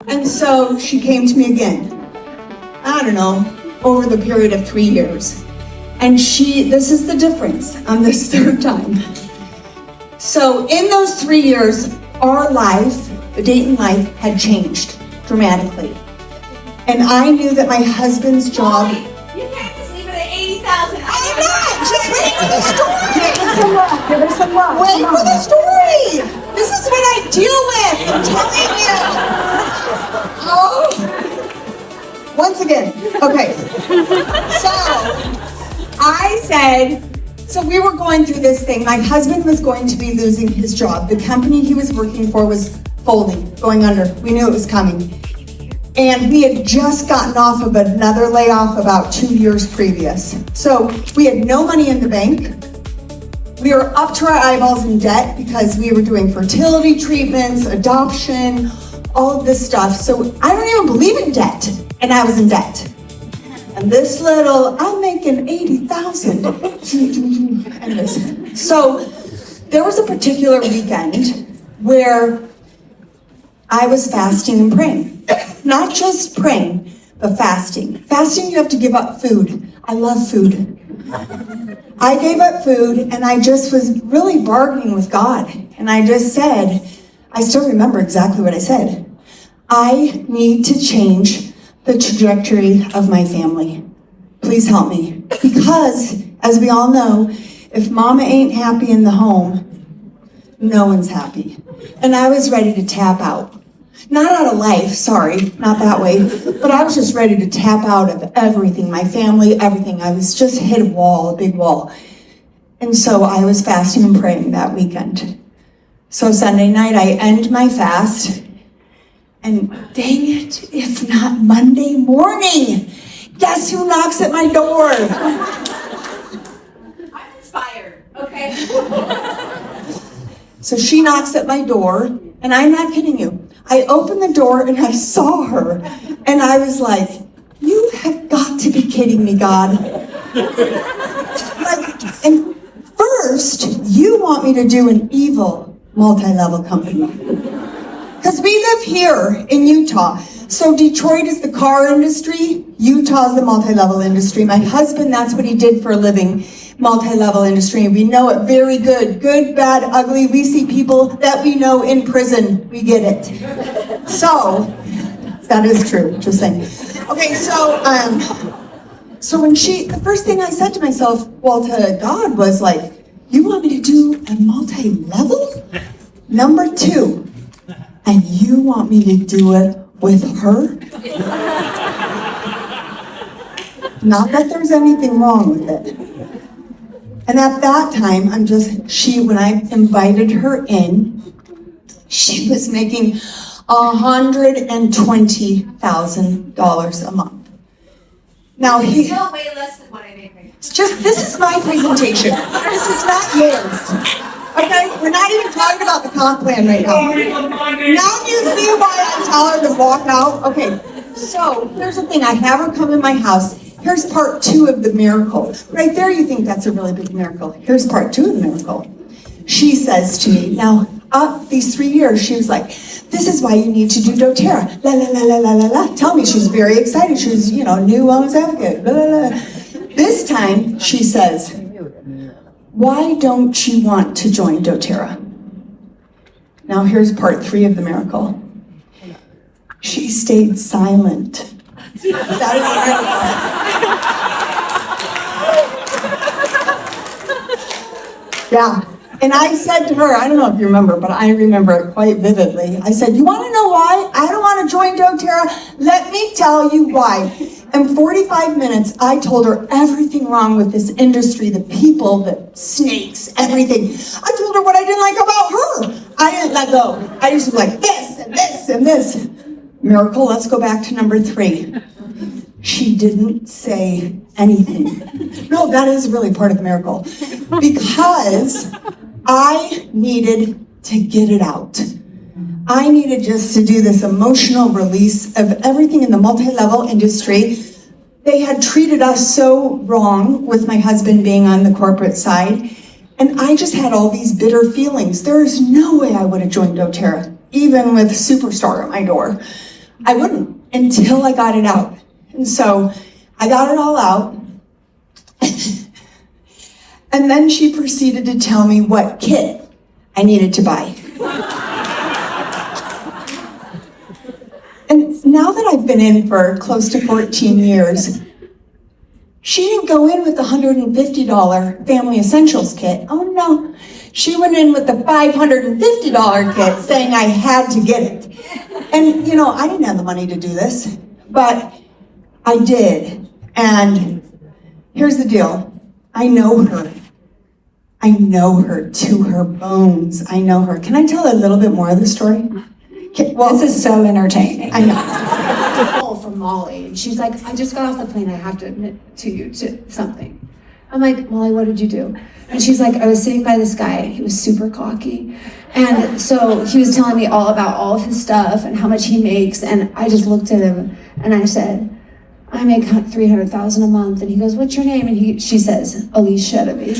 And so she came to me again, I don't know, over the period of 3 years. And this is the difference on this third time. So in those 3 years, our life, the Dayton life, had changed dramatically. And I knew that my husband's job... You can't just leave it at 80,000. I'm not! Just wait for the story! Give her some love. Give her some love. Wait for the story! This is what I deal with, I'm telling you! Oh. Once again, okay. So, I said, so we were going through this thing. My husband was going to be losing his job. The company he was working for was folding, going under. We knew it was coming. And we had just gotten off of another layoff about 2 years previous. So we had no money in the bank. We were up to our eyeballs in debt because we were doing fertility treatments, adoption, all of this stuff. So I don't even believe in debt, and I was in debt. And this little, I'm making 80,000. And this. So there was a particular weekend where I was fasting and praying. Not just praying, but fasting. Fasting, you have to give up food. I love food. I gave up food, and I just was really bargaining with God. And I just said, I still remember exactly what I said. I need to change the trajectory of my family. Please help me. Because, as we all know, if mama ain't happy in the home, no one's happy. And I was ready to tap out. Not out of life, sorry, not that way, but I was just ready to tap out of everything, my family, everything. I was just hit a wall, a big wall. And so I was fasting and praying that weekend. So Sunday night, I end my fast, and dang it, if not Monday morning, guess who knocks at my door? I'm inspired, okay? So she knocks at my door, and I'm not kidding you. I opened the door and I saw her, and I was like, you have got to be kidding me, God. And first, you want me to do an evil multi-level company. Because we live here in Utah. So Detroit is the car industry, Utah's the multi-level industry. My husband, that's what he did for a living, multi-level industry. We know it very good. Good, bad, ugly. We see people that we know in prison. We get it. So, that is true, just saying. Okay, so when the first thing I said to myself, well, to God was like, you want me to do a multi-level? Number 2, and you want me to do it with her? Not that there's anything wrong with it. And at that time, when I invited her in, she was making $120,000 a month. Now It's still way less than what I make right now. this is my presentation. This is not yours. Okay, we're not even talking about the comp plan right now. Now you see why I tell her to walk out? Okay, so here's the thing. I have her come in my house. Here's part 2 of the miracle. Right there, you think that's a really big miracle. Here's part 2 of the miracle. She says to me, now, up these 3 years, she was like, this is why you need to do doTERRA. La, la, la, la, la, la, la. Tell me, she's very excited. She's, new wellness advocate. La, la, la. This time, she says, why don't you want to join doTERRA? Now, here's part 3 of the miracle. She stayed silent. That is a miracle. Yeah. And I said to her, I don't know if you remember, but I remember it quite vividly. I said, you want to know why I don't want to join doTERRA? Let me tell you why. In 45 minutes, I told her everything wrong with this industry, the people, the snakes, everything. I told her what I didn't like about her. I didn't let go. I used to be like this and this and this. Miracle, let's go back to number 3. She didn't say anything. No, that is really part of the miracle. Because I needed to get it out. I needed just to do this emotional release of everything in the multi-level industry. They had treated us so wrong with my husband being on the corporate side. And I just had all these bitter feelings. There is no way I would have joined doTERRA, even with Superstar at my door. I wouldn't until I got it out. And so I got it all out. And then she proceeded to tell me what kit I needed to buy. And now that I've been in for close to 14 years, she didn't go in with the $150 Family Essentials kit. Oh no. She went in with the $550 kit saying I had to get it. And you know, I didn't have the money to do this, but I did. And here's the deal. I know her. I know her to her bones. I know her. Can I tell a little bit more of the story? Well, This is so entertaining. I know. Call from Molly, and she's like, I just got off the plane, I have to admit to you to something. I'm like, Molly, what did you do? And she's like, I was sitting by this guy, he was super cocky. And so he was telling me all about all of his stuff and how much he makes, and I just looked at him and I said, I make $300,000 a month. And he goes, what's your name? And she says, Elise Shedeby.